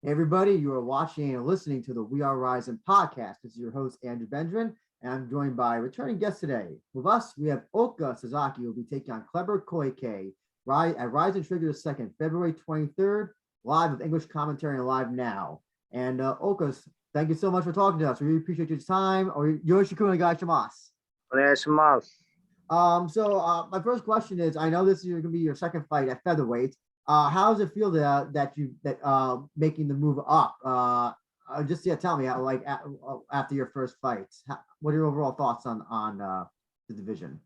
Hey everybody, you are watching and listening to the We Are RIZIN podcast. This is your host, Andrew Benjamin, and I'm joined by a returning guest today. With us, we have Ulka Sasaki, who will be taking on Kleber Koike at RIZIN Trigger the 2nd, February 23rd, live with English commentary and live now. And Ulka, thank you so much for talking to us. We really appreciate your time. Yoshikun Gaishimasu. お願いします。My first question is, I know this is going to be your second fight at featherweight. How does it feel that making the move up? Tell me, after your first fights, what are your overall thoughts on the division?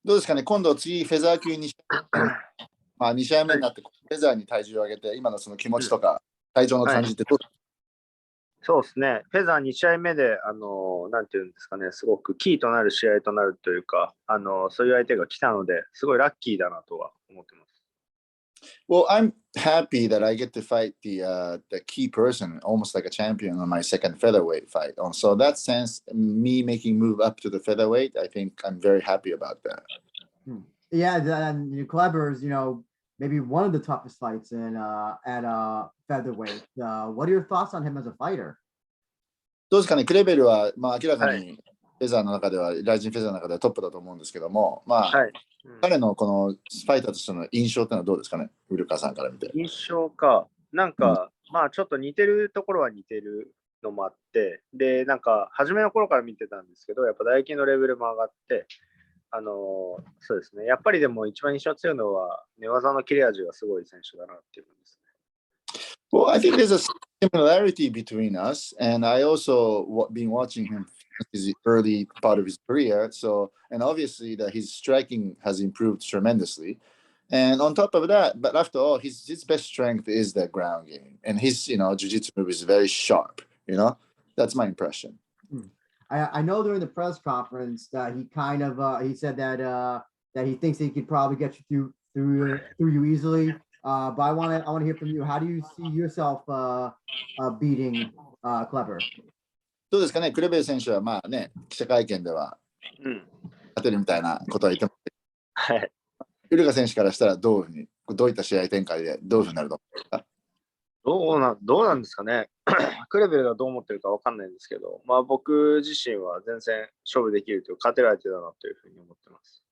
どうですかね、今度次フェザー級にまあ2試合目になってフェザーに体重を上げて今のその気持ちとか体調の感じってどうですか？そうですね。フェザー2試合目で、なんていうんですかね、すごくキーとなる試合となるというか、そういう相手が来たので、すごいラッキーだなとは思ってます。Well, I'm happy that I get to fight the key person, almost like a champion, on my second featherweight fight. So in that sense, me making move up to the featherweight, I think I'm very happy about that. Yeah, and Kleber's, maybe one of the toughest fights at featherweight. What are your thoughts on him as a fighter? どうですかね、クレベルは、まあ、明らかにフェザーの中では、ライジンフェザーの中ではトップだと思うんですけども、まあ、彼のこのファイターとしての印象っていうのはどうですかね、ウルカさんから見て。印象か、なんか、まあちょっと似てるところは似てるのもあって、で、なんか、初めの頃から見てたんですけど、やっぱ打撃のレベルも上がって、そうですね、やっぱりでも一番印象強いのは、寝技の切れ味がすごい選手だなっていう感じですね。Well, I think there's a similarity between us, and I also been watching him his early part of his career. And obviously that his striking has improved tremendously. And on top of that, but after all, his best strength is the ground game, and his jiu-jitsu move is very sharp. That's my impression. I know during the press conference that he kind of he said that he thinks he could probably get you through you easily. But I want to hear from you. How do you see yourself beating Kleber? どうですかね、クレベル選手はまあね、記者会見では勝てるみたいなことは言ってますけど、ウルカ選手からしたらどういった試合展開でどういうふうになると思いますか？どうなんですかね。クレベルがどう思ってるかわかんないんですけど、まあ僕自身は全然勝負できるという勝てる相手だなというふうに思ってます。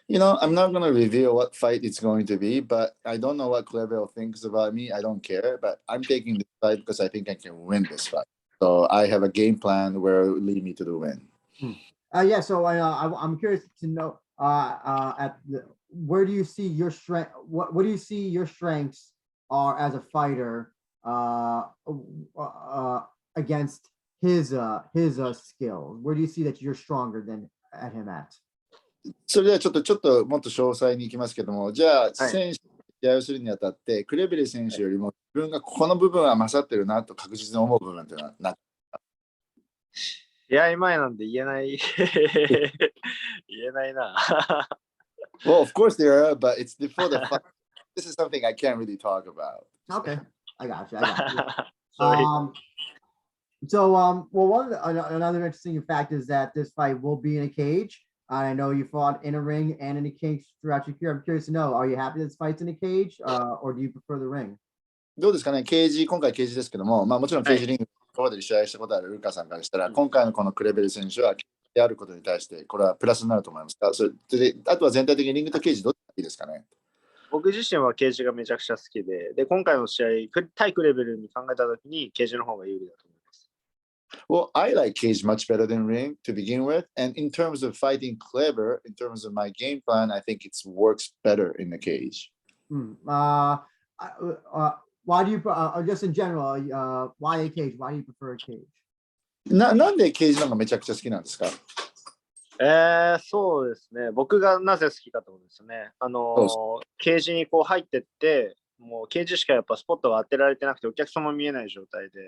I'm not going to reveal what fight it's going to be, but I don't know what Kleber thinks about me. I don't care, but I'm taking this fight because I think I can win this fight. So I have a game plan where it will lead me to the win. So I'm curious to know where do you see your strength? What do you see your strengths are as a fighter against his skills? Where do you see that you're stronger than at him at? それではちょっともっと詳細に行きますけども、じゃあ選手と試合をするにあたって、クレベル選手よりも自分がこの部分は勝ってるなと確実に思う部分っていうのは何ですか？試合前なんで言えない言えないな。Well, of course there are, but it's before the fight. This is something I can't really talk about. Okay, I got you. Another interesting fact is that this fight will be in a cage. I know you fought in a ring and in a cage throughout your career. I'm curious to know, are you happy this fight's in a cage, or do you prefer the ring? どうですかね、今回ケージですけども、まあもちろんケージリング、ここまで試合したことあるルカさんからしたら、今回のこのクレベル選手はケージであることに対して、これはプラスになると思いますか？それで、あとは全体的にリングとケージどっちがいいですかね？僕自身はケージがめちゃくちゃ好きで、今回の試合、対クレベルに考えたときにケージの方が有利だと思います。Well, I like cage much better than ring to begin with. And in terms of fighting Kleber, in terms of my game plan, I think it works better in the cage. Why do you, just in general, why a cage? Why do you prefer a cage? なんでケージの方がめちゃくちゃ好きなんですか？そうですね。僕がなぜ好きかと思うんですよね。ケージにこう入ってって、もうケージしかやっぱスポットが当てられてなくてお客様見えない状態で、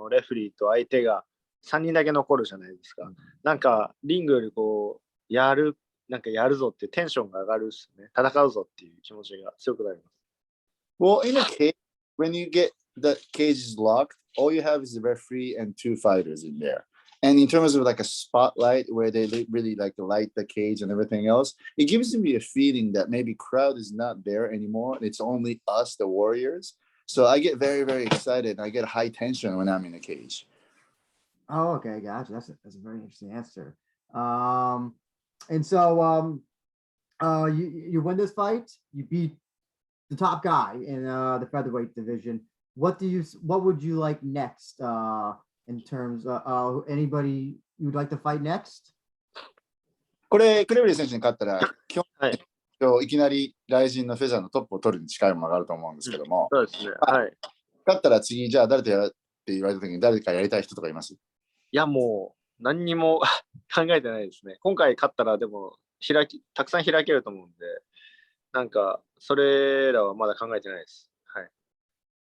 レフェリーと相手が3人だけ残るじゃないですか。なんかリングよりこうやるぞってテンションが上がるっすね。戦うぞっていう気持ちが強くなります。Well, in a cage, when you get the cages locked, all you have is the referee and two fighters in there. And in terms of like a spotlight where they really like light the cage and everything else, it gives me a feeling that maybe crowd is not there anymore. It's only us, the warriors. So I get very, very excited. I get high tension when I'm in a cage. Oh, okay, gotcha. That's a very interesting answer. And so you win this fight, you beat the top guy in the featherweight division. What would you like next in terms of anybody you would like to fight next? これ、クレベリ選手に勝ったら、はい。今日いきなりライジンのフェザーのトップを取るに近いものがあると思うんですけども、そうですね。はい。勝ったら次、じゃあ誰とやるって言われた時に誰かやりたい人とかいます？いや、もう何にも考えてないですね。今回勝ったらでもたくさん開けると思うんで、なんかそれらはまだ考えてないです。はい。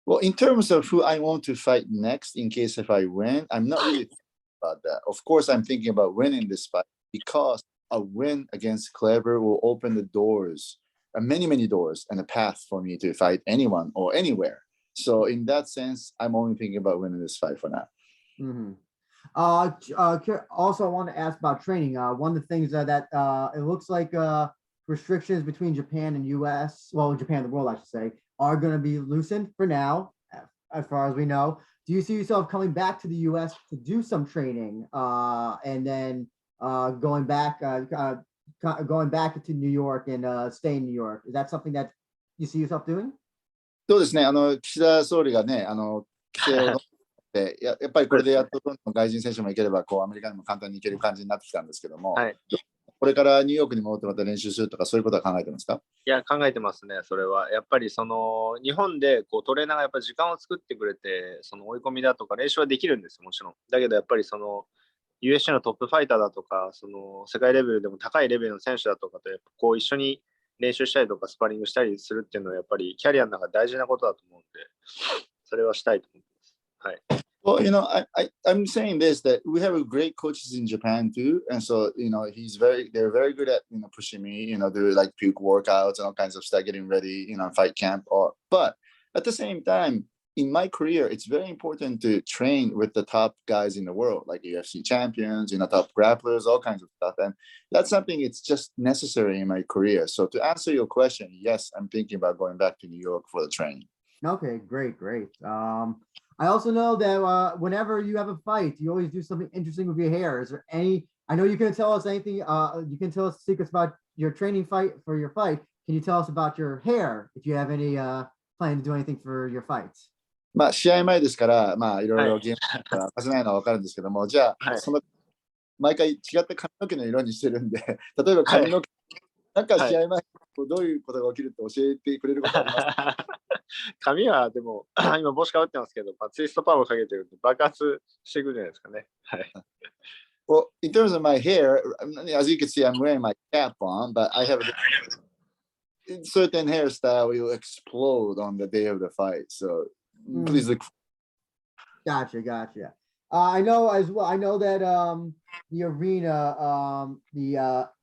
Well, in terms of who I want to fight next in case if I win, I'm not really thinking about that. Of course, I'm thinking about winning this fight because a win against Kleber will open the doors, many, many doors and a path for me to fight anyone or anywhere. So in that sense, I'm only thinking about winning this fight for now. Mm-hmm. Also, I want to ask about training. One of the things that it looks like restrictions between Japan and U.S., well, Japan and the world, I should say, are going to be loosened for now, as far as we know. Do you see yourself coming back to the U.S. to do some training and then going back to New York and stay in New York? Is that something that you see yourself doing? そうですね、岸田総理がね、規制をでやっぱりこれでやっとどんどん外人選手も行ければこうアメリカにも簡単に行ける感じになってきたんですけども、はい、これからニューヨークに戻ってまた練習するとかそういうことは考えてますか？いや、考えてますね。それはやっぱりその日本でこうトレーナーがやっぱり時間を作ってくれて、その追い込みだとか練習はできるんですよ、もちろん。だけどやっぱりその USC のトップファイターだとか、その世界レベルでも高いレベルの選手だとかとやっぱこう一緒に練習したりとかスパーリングしたりするっていうのはやっぱりキャリアの中で大事なことだと思うんで、それはしたいと思います。はい。Well, I'm saying this that we have great coaches in Japan too, and so they're very good at pushing me, do like puke workouts and all kinds of stuff, getting ready, fight camp. But at the same time, in my career, it's very important to train with the top guys in the world, like UFC champions, top grapplers, all kinds of stuff, and that's something it's just necessary in my career. So to answer your question, yes, I'm thinking about going back to New York for the training. Okay, great. I also know that whenever you have a fight, you always do something interesting with your hair. Is there any? I know you can tell us anything. You can tell us secrets about your training fight for your fight. Can you tell us about your hair? If you have any plan to do anything for your fights? まあ試合前ですから、まあいろいろゲームから貸せないのは分かるんですけども、じゃあその毎回違った髪の毛の色にしてるんで、例えば髪の毛なんか試合前どういうことが起きるって教えてくれることあります？髪はでも今帽子かぶってますけど、ツイストパーマかけてると爆発していくじゃないですかね。はい。Well, in terms of my hair, as you can see, I'm wearing my cap on, but I have a certain hairstyle will explode on the day of the fight. So please look. Gotcha. I know as well. I know that the arena,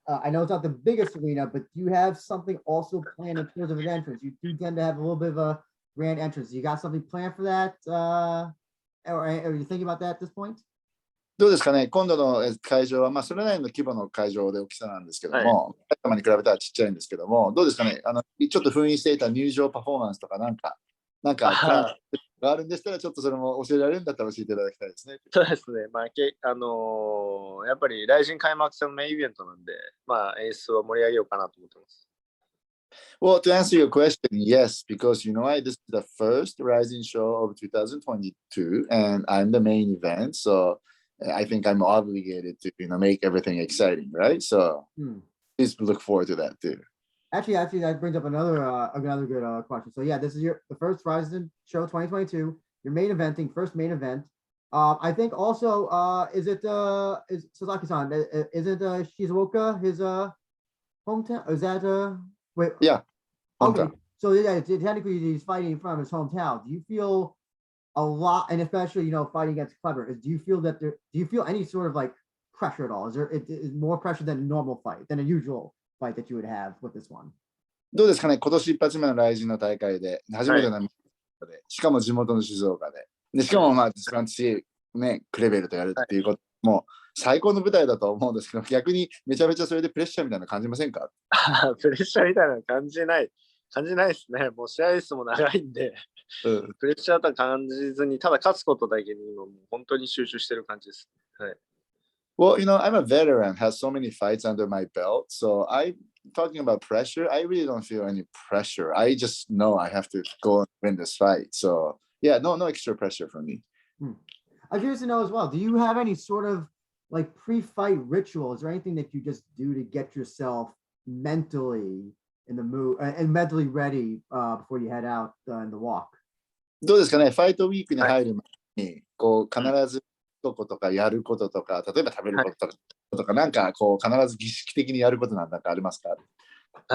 I know it's not the biggest arena, but do you have something also planned in terms of an entrance? You do tend to have a little bit of a grand entrance. You got something planned for that? Or are you thinking about that at this point? どうですかね、今度の会場は、まあ、それなりの規模の会場で大きさなんですけども、埼玉に比べたらちっちゃいんですけども、どうですかね、ちょっと封印していた入場パフォーマンスとかなんかプランがあるんでしたら、ちょっとそれも教えられるんだったら教えていただきたいですね。そうですね、やっぱりRIZIN開幕戦のメインイベントなんで、演出を盛り上げようかなと思ってます。Well, to answer your question, yes, because this is the first RIZIN show of 2022, and I'm the main event, so I think I'm obligated to make everything exciting, right? So please look forward to that too. Actually, that brings up another good question. So yeah, this is the first RIZIN show 2022. Your first main event. I think also is Sasaki-san? Isn't Shizuoka his hometown? Is that wait? Yeah. Okay. So yeah, technically he's fighting from his hometown. Do you feel a lot, and especially fighting against Kleber? Do you feel any sort of like pressure at all? Is more pressure than a normal fight, than a usual fight that you would have with this one? どうですかね、今年一発目のRIZINの大会で初めてので、しかも地元の静岡で、しかも一番強いクレベルとやるっていうことも最高の舞台だと思うんですけど、逆にめちゃめちゃそれでプレッシャーみたいな感じませんか？プレッシャーみたいな感じないですね。もう試合数も長いんで、プレッシャーとは感じずに、ただ勝つことだけに今もう本当に集中してる感じです。はい。Well, I'm a veteran, has so many fights under my belt. So I talking about pressure, I really don't feel any pressure. I just know I have to go and win this fight. So yeah, no extra pressure for me. I'm curious to know as well, do you have any sort of like pre-fight rituals or anything that you just do to get yourself mentally in the mood and mentally ready before you head out in the walk? どうですかね、ファイトウィークに入る前に、こう、必ずとことかやることとか、例えば食べることとか、なんかこう、必ず儀式的にやることなんかありますか？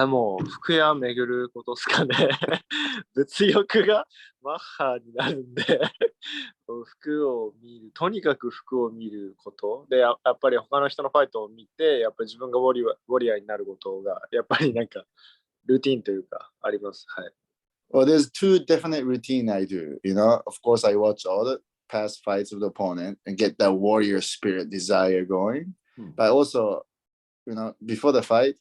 もう服屋巡ることですかね。物欲がマッハになるんで服を見る、とにかく服を見ることで、やっぱり他の人のファイトを見て、やっぱり自分がウォリアーになることが、やっぱりなんかルーティンというかあります。はい。Well, there's two definite routine I do. Of course, I watch all the past fights of the opponent and get that warrior spirit desire going. But also, before the fight,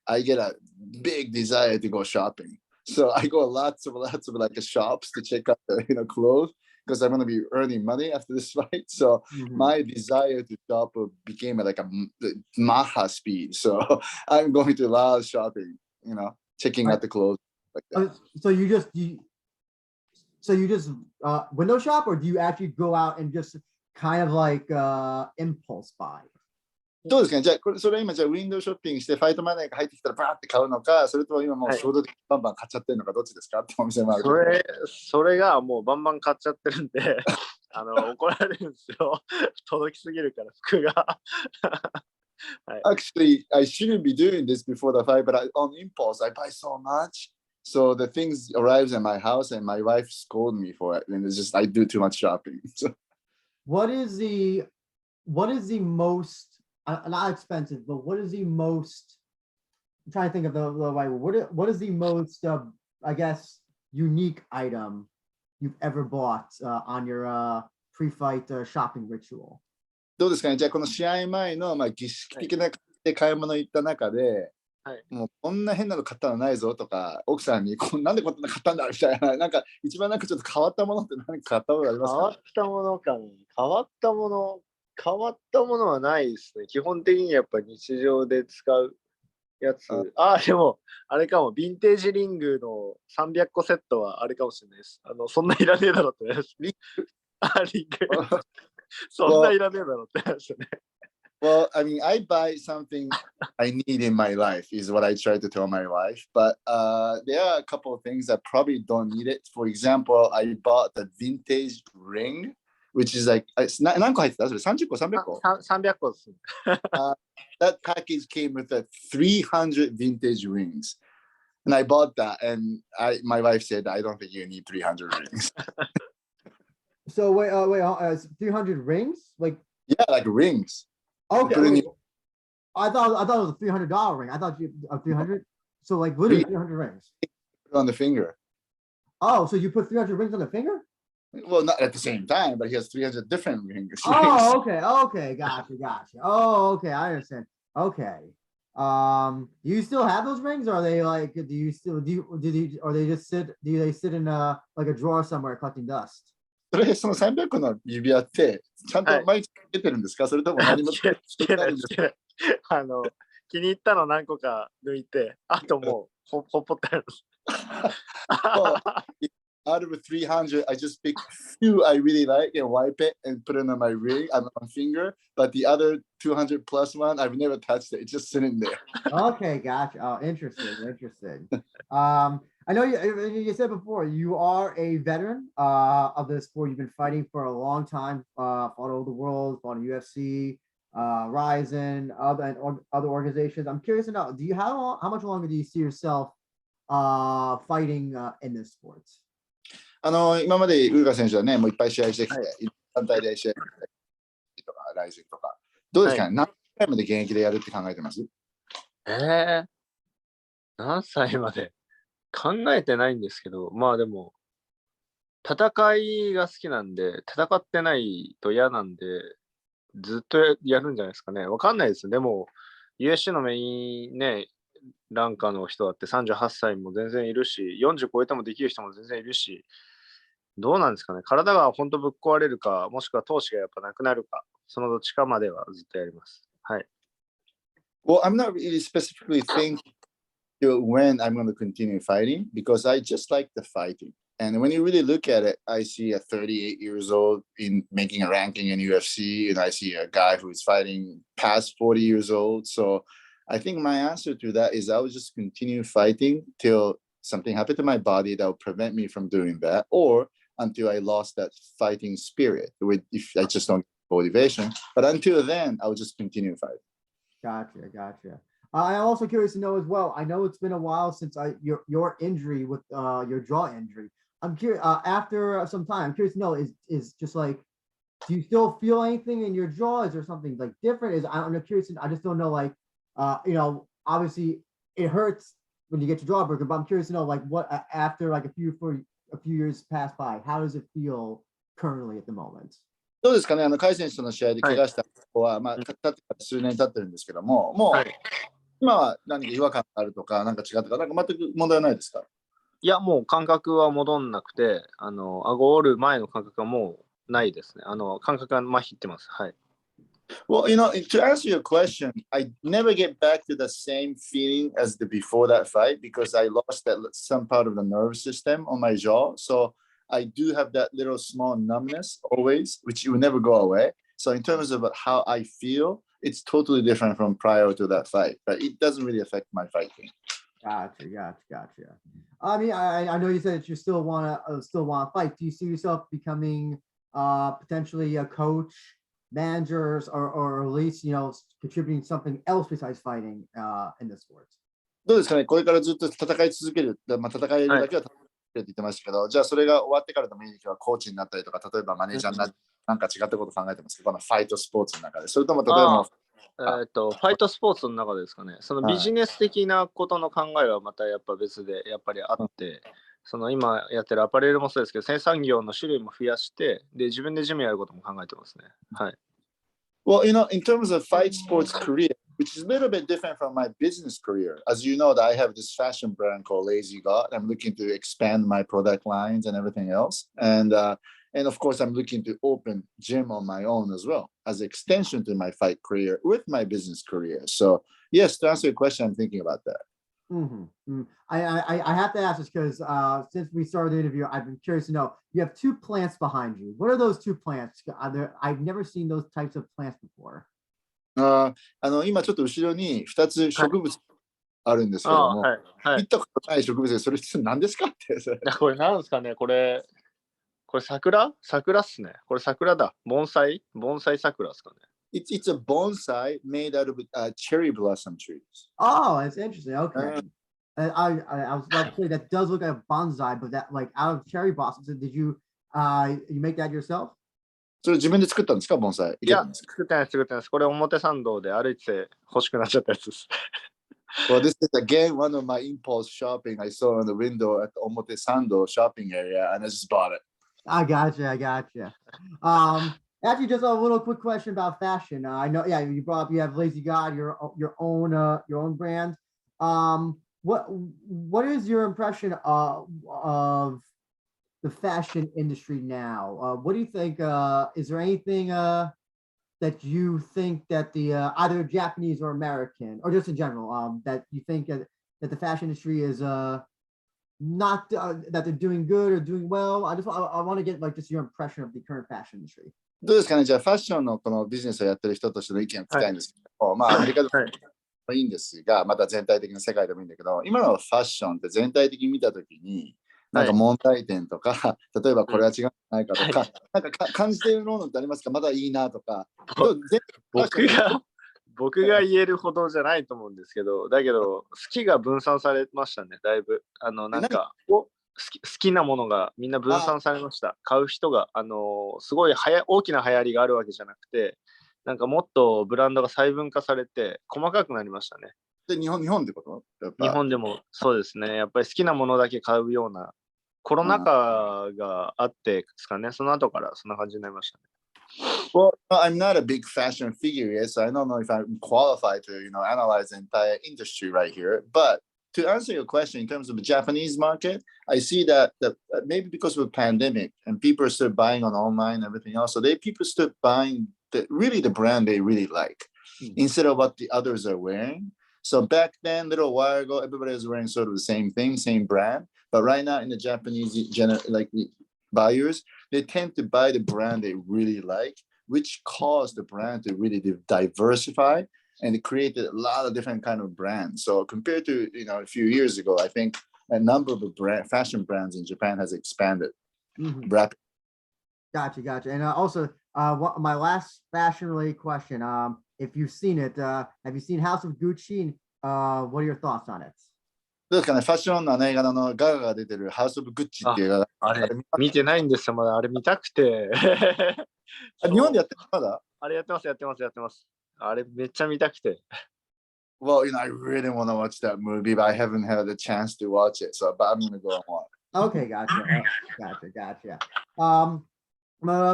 I get a big desire to go shopping. So I go lots of like shops to check out the clothes because I'm going to be earning money after this fight. So my desire to shop became like a Maha speed. So I'm going to a lot of shopping, checking out the clothes like that. So you just window shop, or do you actually go out and just kind of like impulse buy? どうですかね。じゃあ、それ今じゃあウィンドウショッピングしてファイトマネーが入ってきたらバーって買うのか、それとも今もう衝動的にバンバン買っちゃってるのか、どっちですかってお店もある。それがもうバンバン買っちゃってるんで怒られるんですよ。届きすぎるから服が。Actually, I shouldn't be doing this before the fight, but on impulse, I buy so much. So the things arrives at my house and my wife scolded me for it. And it's just, I do too much shopping. So. What is the most, not expensive, but what is the most, I'm trying to think of the right word. What is the most, I guess, unique item you've ever bought on your pre-fight shopping ritual? どうですかね。じゃあこの試合前の儀式的な買い物行った中で、もうこんな変なの買ったのないぞとか、奥さんになんでこんなの買ったんだみたいな、なんか一番なんかちょっと変わったものって何か買ったものありますか？変わったものかね。変わったものはないですね。基本的にやっぱ日常で使うやつ。でも、あれかも、ヴィンテージリングの300個セットはあれかもしれないです。そんないらねえだろってやつ。リング。そんないらねえだろってやつね。Well, I mean, I buy something I need in my life is what I try to tell my wife. But there are a couple of things that probably don't need it. For example, I bought the vintage ring, which is like, 何個入ってた？それ30個、300個？ 300個です。That package came with 300 vintage rings. And I bought that, and my wife said, I don't think you need 300 rings. So wait, 300 rings? Like, yeah, like rings. Okay. I thought it was a $300 ring. I thought you 300. So like literally 300 rings. On the finger. Oh, so you put 300 rings on the finger? Well, not at the same time, but he has 300 different rings. Oh, okay. Gotcha. Oh, okay. I understand. Okay. Do you still have those rings, or are they like? Do they just sit? Do they sit in like a drawer somewhere collecting dust? その300個の指輪ってちゃんと毎日出てるんですか？それとも何もつけてないんですか？気に入ったの何個か抜いて、あともうほっぽってあるんです。Out of 300, I just pick few I really like and wipe it and put it on my ring, on my finger. But the other 200 plus one, I've never touched it. It's just sitting there. Okay, gotcha. Oh, interesting. I know you said before you are a veteran of this sport. You've been fighting for a long time, fought all over the world, fought in UFC, RIZIN, other organizations. I'm curious to know, how much longer do you see yourself fighting in this sport? 今までウルカ選手はね、もういっぱい試合してきて、団体で試合とか、ライズンとか。どうですかね、何歳まで現役でやるって考えてます？何歳まで考えてないんですけど、まあでも、戦いが好きなんで、戦ってないと嫌なんで、ずっとやるんじゃないですかね。わかんないです。でも、UFC のメインね、ランカーの人だって38歳も全然いるし、40超えてもできる人も全然いるし、どうなんですかね。体が本当ぶっ壊れるか、もしくは闘志がやっぱなくなるか、そのどっちかまではずっとやります。はい。Well, I'm not really specifically thinking when I'm going to continue fighting because I just like the fighting. And when you really look at it, I see a 38 years old in making a ranking in UFC, and I see a guy who is fighting past 40 years old. So I think my answer to that is I will just continue fighting till something happened to my body that will prevent me from doing that, or until I lost that fighting spirit with if I just don't get motivation. But until then, I will just continue fighting. Gotcha. I'm also curious to know as well. I know it's been a while since your injury with your jaw injury. I'm curious after some time. I'm curious to know is just like, do you still feel anything in your jaw? Is there something like different? I'm curious. I just don't know. Like, obviously it hurts when you get your jaw broken, but I'm curious to know like what after like a few years pass by, how does it feel currently at the moment? どうですかね、甲斐選手との試合で怪我した子は、まあ、数年経ってるんですけども、もう、今は何か違和感があるとか、なんか違うとか、なんか全く問題はないですか？いや、もう感覚は戻んなくて、顎折る前の感覚はもうないですね。感覚が麻痺ってます。はい。Well, to answer your question, I never get back to the same feeling as before that fight because I lost some part of the nervous system on my jaw. So I do have that little small numbness always, which will never go away. So in terms of how I feel, it's totally different from prior to that fight, but it doesn't really affect my fighting. Gotcha. I mean, I know you said that you still want to fight. Do you see yourself becoming potentially a coach, managers, or at least contributing something else besides fighting in the sports? どうですかね、これからずっと戦い続ける、まあ、戦えるだけは戦えるって言ってましたけど、じゃあそれが終わってからでもいいかコーチになったりとか、例えばマネージャーになって、なんか違ったこと考えてますけど、このファイトスポーツの中で、それとも例えばファイトスポーツの中ですかね。そのビジネス的なことの考えはまたやっぱ別でやっぱりあって、その今やってるアパレルもそうですけど、生産業の種類も増やして、で自分でジムやることも考えてますね。はい。Well, in terms of fight sports career, which is a little bit different from my business career, as you know, that I have this fashion brand called Lazy God. I'm looking to expand my product lines and everything else, and of course, I'm looking to open gym on my own as well as an extension to my fight career with my business career. So, yes, to answer your question, I'm thinking about that. I have to ask this because since we started the interview, I've been curious to know. You have two plants behind you. What are those two plants? I've never seen those types of plants before. 今ちょっと後ろに2つ植物あるんですけども、見たことない植物でそれ何ですかって。これ何ですかね、これ桜っすね。これ桜だ。盆栽桜ですかね。It's a bonsai made out of cherry blossom trees. Oh, that's interesting. Okay. I was about to say that does look like a bonsai, but that like out of cherry blossoms. Did you make that yourself? それ自分で作ったんですか、盆栽？いや、作ってないです。これ表参道で歩いて欲しくなっちゃったやつです。Well, this is again one of my impulse shopping I saw on the window at the Omotesando shopping area, and I just bought it. I gotcha. Actually, just a little quick question about fashion. I know, yeah, you brought up you have Lazy God, your own brand. What is your impression of the fashion industry now? What do you think? Is there anything that you think that the either Japanese or American, or just in general, that you think that the fashion industry is not that they're doing good or doing well? I want to get like just your impression of the current fashion industry. どうですかね、じゃあファッションのこのビジネスをやってる人としての意見を聞きたいんですけど、まあアメリカでもいいんですが、また全体的な世界でもいいんだけど、今のファッションって全体的に見たときに、なんか問題点とか、例えばこれは違うんじゃないかとか、なんか感じているものってありますか？まだいいなとか。僕が言えるほどじゃないと思うんですけど、だけど好きが分散されましたね、だいぶ。なんか好きなものがみんな分散されました。買う人がすごい大きな流行りがあるわけじゃなくて、なんかもっとブランドが細分化されて細かくなりましたね。で日本ってこと？日本でもそうですね。やっぱり好きなものだけ買うようなコロナ禍があってですかね。その後からそんな感じになりましたね。Well, I'm not a big fashion figure yet, so I don't know if I'm qualified to, analyze the entire industry right here. But to answer your question in terms of the Japanese market, I see that maybe because of the pandemic and people are still buying on online and everything else, so people still buying the brand they really like instead of what the others are wearing. So back then, a little while ago, everybody was wearing sort of the same thing, same brand. But right now, in the Japanese like the buyers, they tend to buy the brand they really like, which caused the brand to really diversify and it created a lot of different kind of brands. So compared to a few years ago, I think a number of fashion brands in Japan has expanded rapidly. Gotcha. And also, my last fashion-related question: if you've seen it, have you seen House of Gucci? And what are your thoughts on it? どうですかね、ファッションの映画のガガが出てるハウス・オブ・グッチっていう映画。あれ、見てないんですよ、まだ。あれ見たくて。日本でやってるまだあれやってます。あれめっちゃ見たくて。Well, I really want to watch that movie, but I haven't had the chance to watch it. So, but I'm going to go and watch. Okay, gotcha.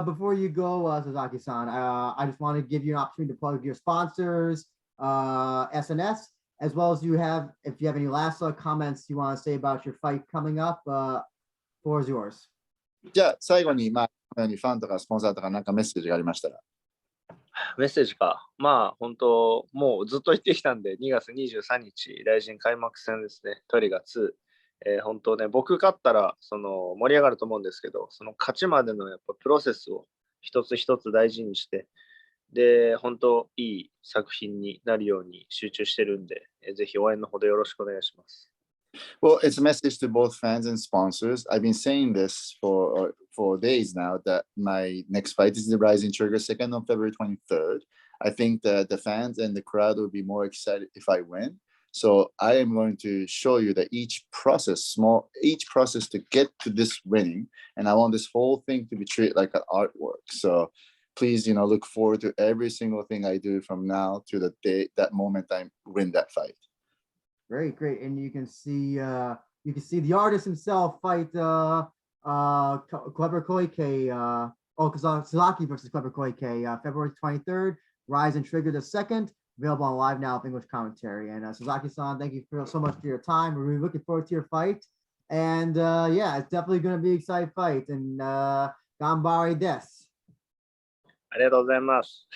Before you go, Sasaki-san, I just want to give you an opportunity to plug your sponsors, SNS, as well as if you have any last comments you want to say about your fight coming up, floor is yours. じゃあ最後にこのようにファンとかスポンサーとかなんかメッセージがありましたら。メッセージか。まあ本当もうずっと言ってきたんで、2月23日RIZIN開幕戦ですね。トリガー2。本当ね、僕勝ったら盛り上がると思うんですけど、その勝ちまでのやっぱプロセスを一つ一つ大事にして、で本当いい作品になるように集中してるんで、ぜひ応援のほどよろしくお願いします。Well, it's a message to both fans and sponsors. I've been saying this for days now that my next fight is the RIZIN Trigger 2nd on February 23rd. I think that the fans and the crowd will be more excited if I win. So I am going to show you that each process to get to this winning, and I want this whole thing to be treated like an artwork. So please, look forward to every single thing I do from now to the day, that moment I win that fight. Great. And you can see the artist himself fight Kleber Koike, Sasaki versus Kleber Koike, February 23rd, RIZIN Trigger the 2nd, available on Live Now with English commentary. And Sasaki-san, thank you so much for your time. We're really looking forward to your fight. And it's definitely going to be an exciting fight. And ganbare desu. ありがとうございます。